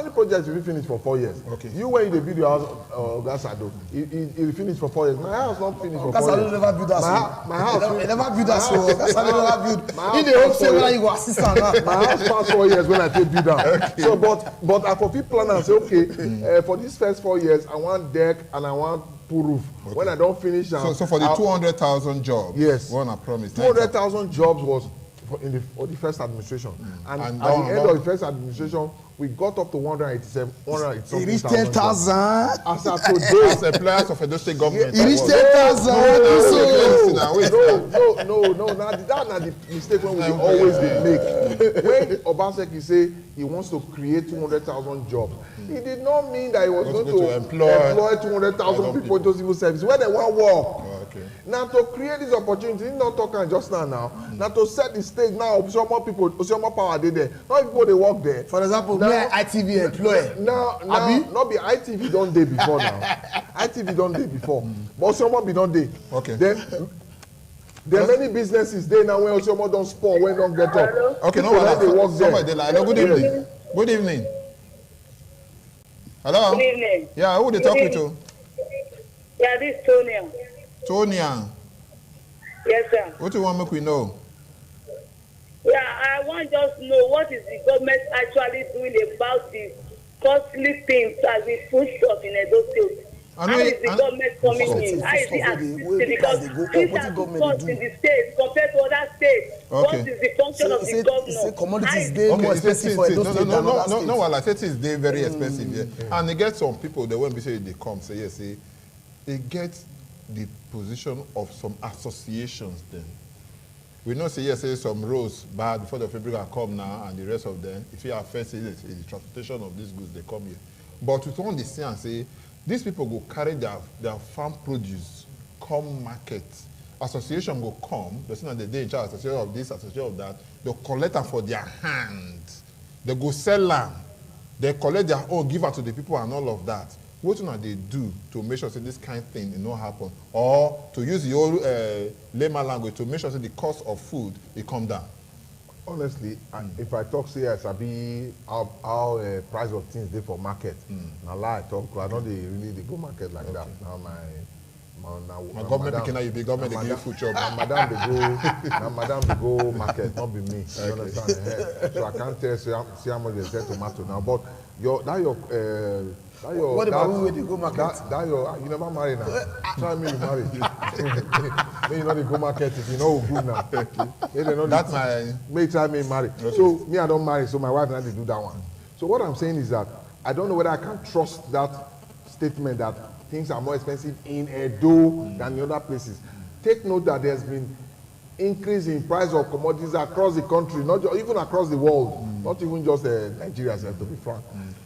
projects you finish for 4 years? Okay. You when you build your house, Gasado, you finish for 4 years. My house not finished for 4 years. Gasado never build us. My house never build us. Gasado never build. In the hope say whether you go assistant now. My house passed 4 years when I take build down. Okay. So but I for fit plan and say okay, for these first 4 years I want deck and I want full roof. Okay. When I don't finish, so for the 200,000 jobs, yes, one I promised 200,000 jobs was for the first administration, and at the end of the first administration, we got up to 187. It reached 10,000. As of today, as employers of Edo State government, it reached 10,000. No. Now that's the mistake when we always make. When Obaseki say he wants to create 200,000 jobs, he did not mean that he was going to employ 200,000 people into civil service where they want work. Okay. Now to create this opportunity, not talking just now. Now to set the stage now, some more people, some more power they there. Not people they work there. For example, now, ITV employee. Now, not be ITV don't day before now. ITV don't day before, but some more be don't day. Okay. Then there are many businesses there now where some more don't spoil, when don't get up. Okay, no one they work there. Hello, good evening. Good evening. Hello. Good evening. Yeah, who they talking to? Yeah, this is Tonya. Tonya. Yes, sir. What do you want me to know? Yeah, I want just to know what is the government actually doing about the costly things as we push up in Edo State. How is the government coming in? How is it assisting? Because things are too cost in the state compared to other states. What is the function of the governor? Commodities they more expensive for Edo State than other states. No, well, I said it's very expensive here. And they get some people, they won't be saying they come, say yes, say they get the position of some associations then. We know say yes, say some roads bad before the fabric come now and the rest of them, if you are first, it's the transportation of these goods, they come here. But we don't understand and say these people go carry their farm produce, come market. Association go come, the same as they in charge, association of this, association of that, they'll collect them for their hand. They go sell them. They collect their own, give it to the people and all of that. What do they do to make sure that this kind of thing will not happen? Or to use the old layman language to make sure that the cost of food will come down? Honestly, if I talk serious, I be how price of things they for market. Now lie I talk, I don't really they go market like that. Now my government picking you be government they give food job. Now madam they go market, not be me. You understand? So I can't tell see how much they sell tomato now. But what about when they go market? You never marry now. Try me to marry. Then you know they go market if you know good now. That's my. May try me marry. Okay. So me I don't marry, so my wife and I do that one. So what I'm saying is that I don't know whether I can trust that statement that things are more expensive in Edo than in other places. Take note that there's been increase in price of commodities across the country, not just, even across the world, not even just Nigeria, to be frank.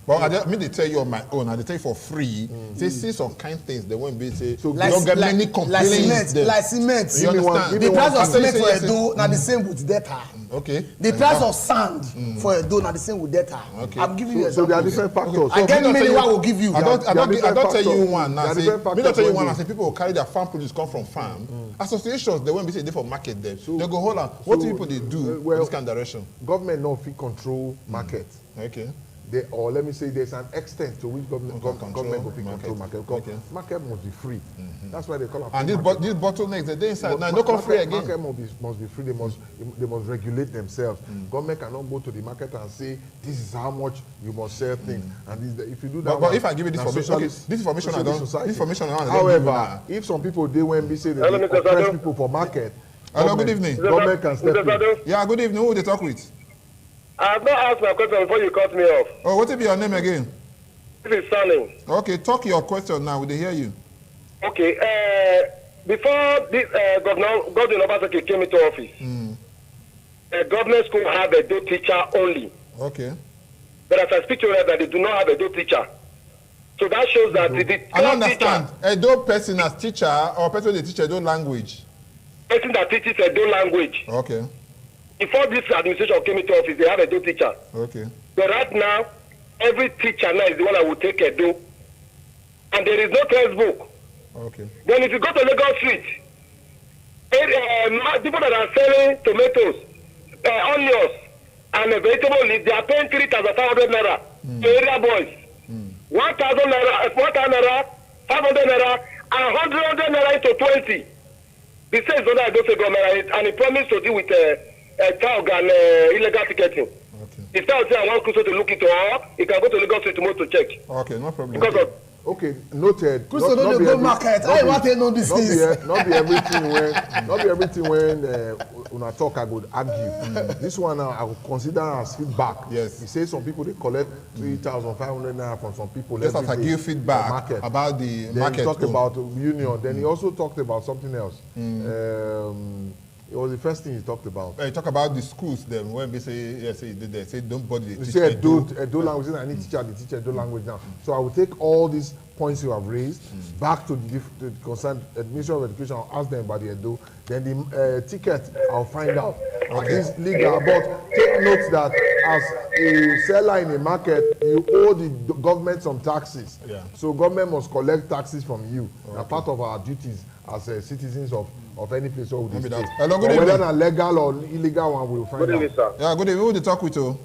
But I mean, they tell you on my own, and they tell you for free. They see some kind of things they won't be say. So like, don't get many complaints. Like cement. You understand? The price of cement for Edo now the same with data. Okay. The price of sand for Edo now the same with data. Okay. I'm giving you so there are different factors. I get many one will give you. I don't tell you one now. Me don't tell you one. I say people will carry their farm produce come from farm. Associations they won't be say they for market them. So they go hold on. What do people they do in this kind of direction? Government no fit control market. Okay. Or let me say there's an extent to which government will control market. Because market must be free. That's why they call it. And these bottlenecks they inside now no come free again. Market must be free. They must regulate themselves. Government cannot go to the market and say this is how much you must sell things. And if you do that, but if I give you this information, this information I don't. However, if some people they when we say they oppress people for market. Hello, good evening. Government can step in. Yeah, good evening. Who they talk with? I have not asked my question before you cut me off. Oh, what is your name again? This is Sunny. Okay, talk your question now. They hear you. Okay. Before this Governor Obaseki came into office, the government school have a Edo teacher only. Okay. But as I speak to you right now, they do not have a Edo teacher. So that shows that I don't understand. Edo person as teacher or person they teach Edo language? Person that teaches Edo language. Okay. Before this administration came into office, they have a Edo teacher. Okay. But right now, every teacher now is the one that will take Edo. And there is no textbook. Okay. Then if you go to Lagos Street, people that are selling tomatoes, onions, and vegetable leaves, they are paying 3,500 naira. Area boys. 1,000 naira, 4,000 naira, 500 naira, and 100 naira into 20. The same is under the government, and he promised to deal with tag and illegal ticketing. Okay. If I say I want Kuso to look into all, he can go to Lagos Street tomorrow to check. Okay, no problem. Because of okay, noted. Kuso don't go market. I want to know this thing. Not be everything when una talk I would argue. This one I would consider as feedback. Yes. He says some people they collect 3,500 naira from some people. Just as I give feedback about the then market. He talked about union. Then he also talked about something else. It was the first thing he talked about. You talk about the schools then when they say yes, they say don't body they teach Edo language. I need teacher to teach Edo language now. So I will take all these points you have raised back to the concerned Ministry of Education. I'll ask them about the Edo. Then the ticket I'll find out. Okay. This legal, but take note that as a seller in a market, you owe the government some taxes. Yeah. So government must collect taxes from you. Okay. Now part of our duties as citizens of any place or this state. Hello, good evening. Whether legal or illegal one, we'll find out. Good evening, sir. Yeah, good evening. Who they talk with you?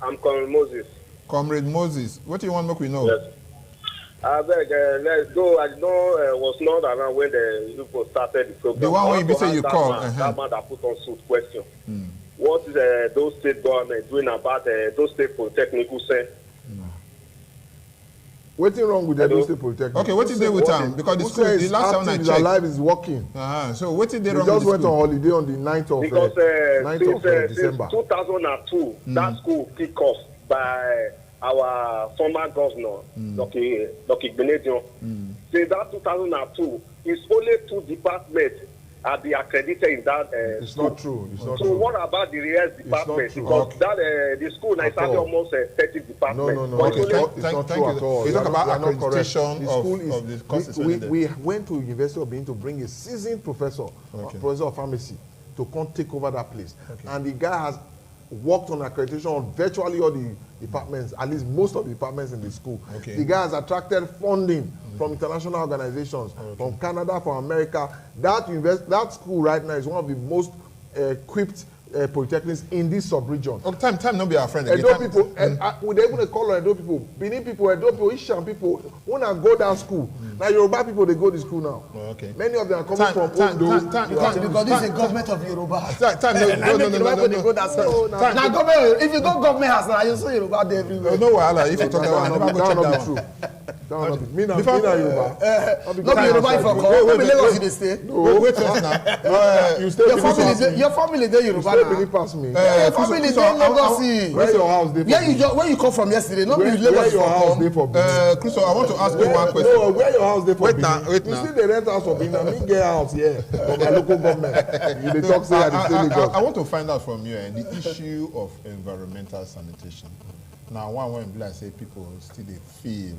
I'm Comrade Moses. Comrade Moses. What do you want to make we know? Yes. I beg, let's go. I was not around when the people started the program. The one when you say you call. That man that put on suit question. What is those state government doing about those state polytechnical center? What's wrong with the Edo State Polytechnic? Okay, what is there with them? Because the school, the last time I checked, alive is working. So what is there wrong with the school? We just went on holiday on the 9th of December. 2002, that school kicked off by our former governor, Dr. Benedion. Since that 2002, it's only 2 departments be accredited in that it's not true. It's not so true. what about the rest department? Because that the school now is having almost 30 departments. No. Okay, It's not true at all. You talk about not correct. accreditation of the courses. We went to University of Benin to bring a seasoned professor, professor of pharmacy, to come take over that place. And the guy has worked on accreditation on virtually all the departments, at least most of the departments in the school. The guy has attracted funding from international organizations, from Canada, from America. That school right now is one of the most equipped polytechnics in this sub-region. Time not be our friend. Edo people, we dey even call on Edo people, Benin people, Edo people, Ishan people, wanna go that school. Now Yoruba people, they go to school now. Many of them are coming from Ondo. Because this is a government of Yoruba. No. Now government, if you go government house now, you see Yoruba there everywhere. No wahala. If you talk that one, I never go check that one. Me na Yoruba. Not be Yoruba if I come. Maybe Lagos you stay. Wait first now. You stay. Your family there Yoruba now. Benin pass me. Your family there Lagos. Where's your house? Where you come from yesterday? Not be Lagos. Where your house dey for Benin? Crystal, I want to ask you one question. No, where your house dey for Benin? Wait You now. see the rent house for Benin. Me get house here for my local government. You dey talk say I dey stay Lagos. I want to find out from you the issue of environmental sanitation. Now, when I say people still they feel,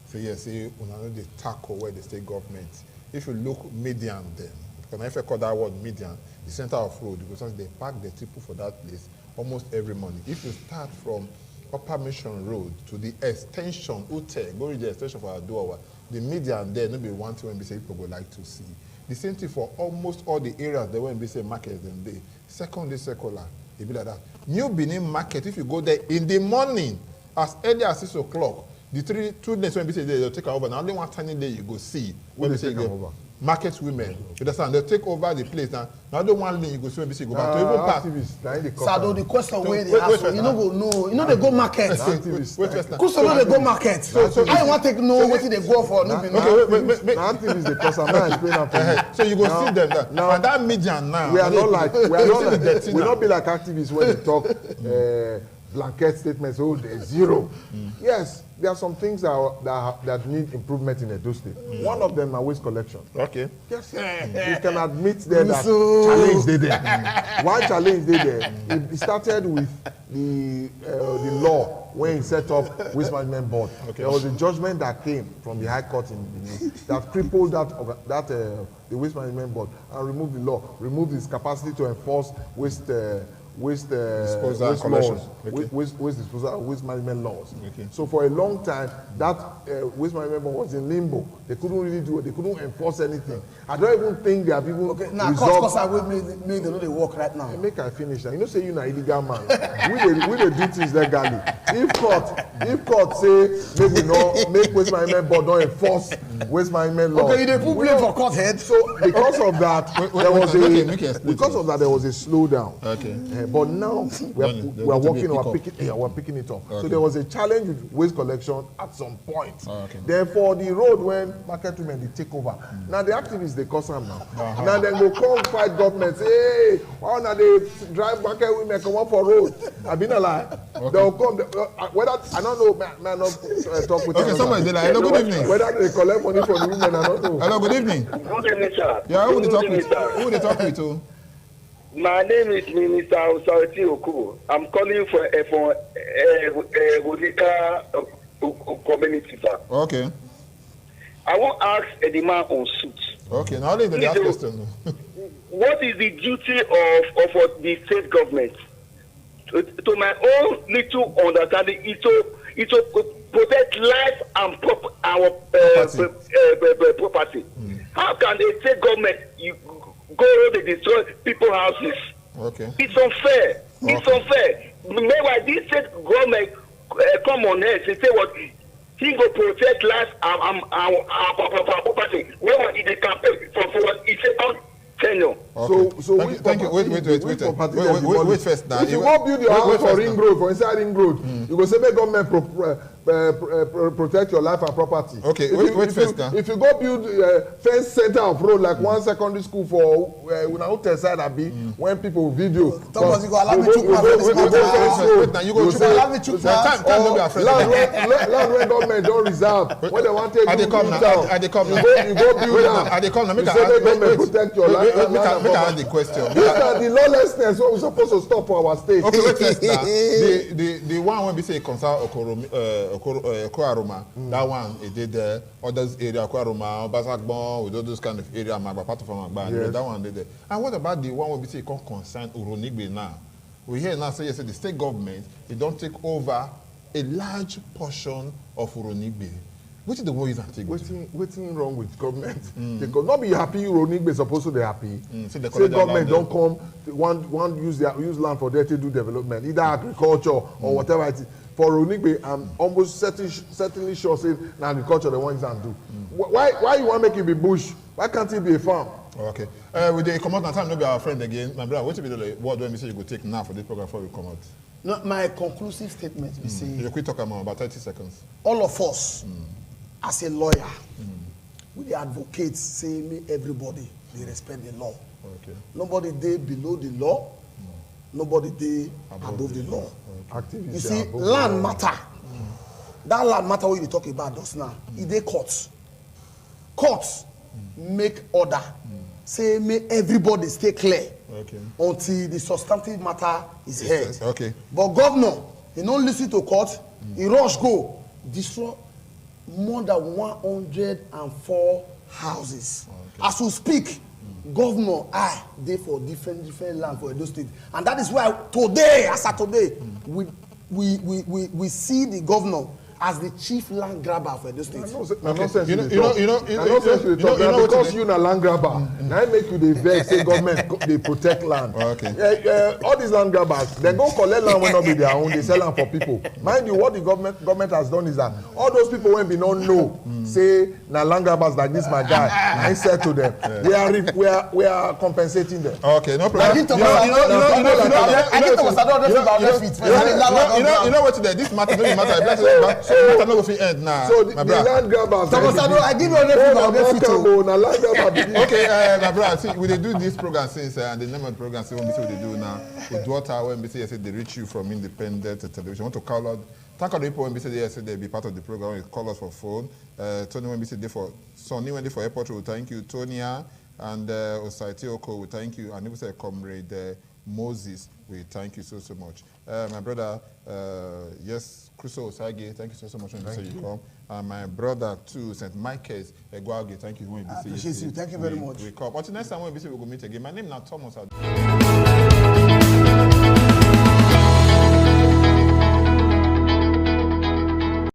say una no dey tackle where the state government. If you look median then, because if I call that word median, the center of road, because they park the people for that place almost every morning. If you start from Upper Mission Road to the extension, Ute, go to the extension for UDUOTA, the median there, no be one thing when we say people would like to see. The same thing for almost all the areas there when we say markets and they. Secondly, secular, it be like that. New Benin market, if you go there in the morning, as early as 6 o'clock, the 2 days when we say they'll take over. Now only one tiny day you go see when we say over. Market women, you understand? They'll take over the place now. Now the one lane you go see when we say go back to even pass. Sado, the question where they ask, you know go no, you know they go market. Kuso no they go market. So I want to know what they go for. No, okay, activists they cause I'm not explaining for you. So you go see them now. And that median now. We are not like we not be like activists when they talk blanket statements. Oh, there's zero. Yes. There are some things that need improvement in Edo State. One of them are waste collection. Okay. Yes. You can admit there that challenge they there. One challenge they there. It started with the law when he set up waste management board. Okay. There was a judgment that came from the High Court in Benin that crippled the waste management board and removed the law, removed its capacity to enforce waste disposal laws, waste disposal, waste management laws. Okay. So for a long time, that waste management was in limbo. They couldn't really do it. They couldn't enforce anything. I don't even think they have even now, because I will make them know they work right now. Make I finish now. You know, say you're an illegal man. we they do things legally. If court say maybe no make waste management board don't enforce waste management laws. Okay, you put blame for court head. So because of that, there was a slowdown. Okay. But now we're working on we're picking it up. Okay. So there was a challenge with waste collection at some point. Therefore, the road when market women they take over. Now the activists they cause them now. Now they go come fight government. Say, hey, why now they drive market women come up for road? I've been alive. They'll come. Whether I don't know, man, not talk with. Okay, somebody say like, hello, good evening. Whether they collect money from the women, I don't know. Hello, good evening. Good evening, sir. Yeah, who they talk with? Who they talk with too? My name is Minister Osariti Oku. I'm calling for Wodika community, sir. Okay. I want to ask the man on suit. Okay, now leave the last question. What is the duty of the state government? To my own little understanding, it to protect life and property. How can the state government go to destroy people's houses? Okay. It's unfair. Okay. It's unfair. Meanwhile, this state government come on here and say what he go protect life and property. Meanwhile, the campaign for it's a tenure. Okay. So thank you. Wait first now. If you want build your house for ring road, for inside ring road, you go say make government protect your life and property. Okay, wait first now. If you go build fence center of road like one secondary school for Unauta side Abi, when people video. Thomas, you go allow me to wait now, you go allow me to time don't be afraid. Land where government don't reserve. When they want to take you come now. You go build now. They come now. Make government protect your life. Make I ask the question. These are the lawlessness what we're supposed to stop for our state. Okay, wait first now. The one when we say concern Okwaroma, that one it did there. Others area Okwaroma, Basagbon, with all those kind of area, Magba, part of Magba, that one did there. And what about the one when we say concern Uronigbe now? We hear now say the state government they don't take over a large portion of Uronigbe. Which is the way you take? What's wrong with government? They could not be happy. Uronigbe supposed to be happy. Say government don't come. One use land for there to do development, either agriculture or whatever it is. For Uronigbe, I'm almost certainly sure say agriculture the ones that do. Why you want to make it be bush? Why can't it be a farm? Okay. With the come out and time, no be our friend again. My brother, what will be the word when we say you go take now for this program before we come out? No, my conclusive statement we say. You quick talk about 30 seconds. All of us, as a lawyer, we advocate say me everybody they respect the law. Okay. Nobody dey below the law. Nobody dey above the law. Okay. You see, land matter. That land matter what you talk about just now. It dey courts. Courts make order. Say may everybody stay clear until the substantive matter is heard. Okay. But governor, he don't listen to court. He rush go destroy more than 104 houses. As we speak, governor dey for different land for Edo State, and that is why today, as of today, we see the governor as the chief land grabber for Edo State. Because you na land grabber, now make you the vex say government they protect land. All these land grabbers, they go collect land when not be their own, they sell land for people. Mind you, what the government has done is that all those people when we don't know, say na land grabbers like this my guy, I said to them, we are compensating them. Okay, no problem. You know what today? This matter doesn't matter. So matter no go fit end now. So the land grabbers. I give you a Okay, my brother, see, we do this program since, and the name of the program, see what we do now. UDUOTA, when we say they reach you from independent television. I want to call out, thank all the people when we say they be part of the program. You call us for phone. Tony when we say they for Sonny when they for airport, we thank you. Tonya and Osaiti Oko, we thank you. And even say comrade Moses, we thank you so much. My brother, yes, Crusoe Osage, thank you so much when you come. My brother too, St. Michael's Egwage, thank you when you appreciate you. Thank you very much. We come. Until next time when we go meet again. My name is Thomas.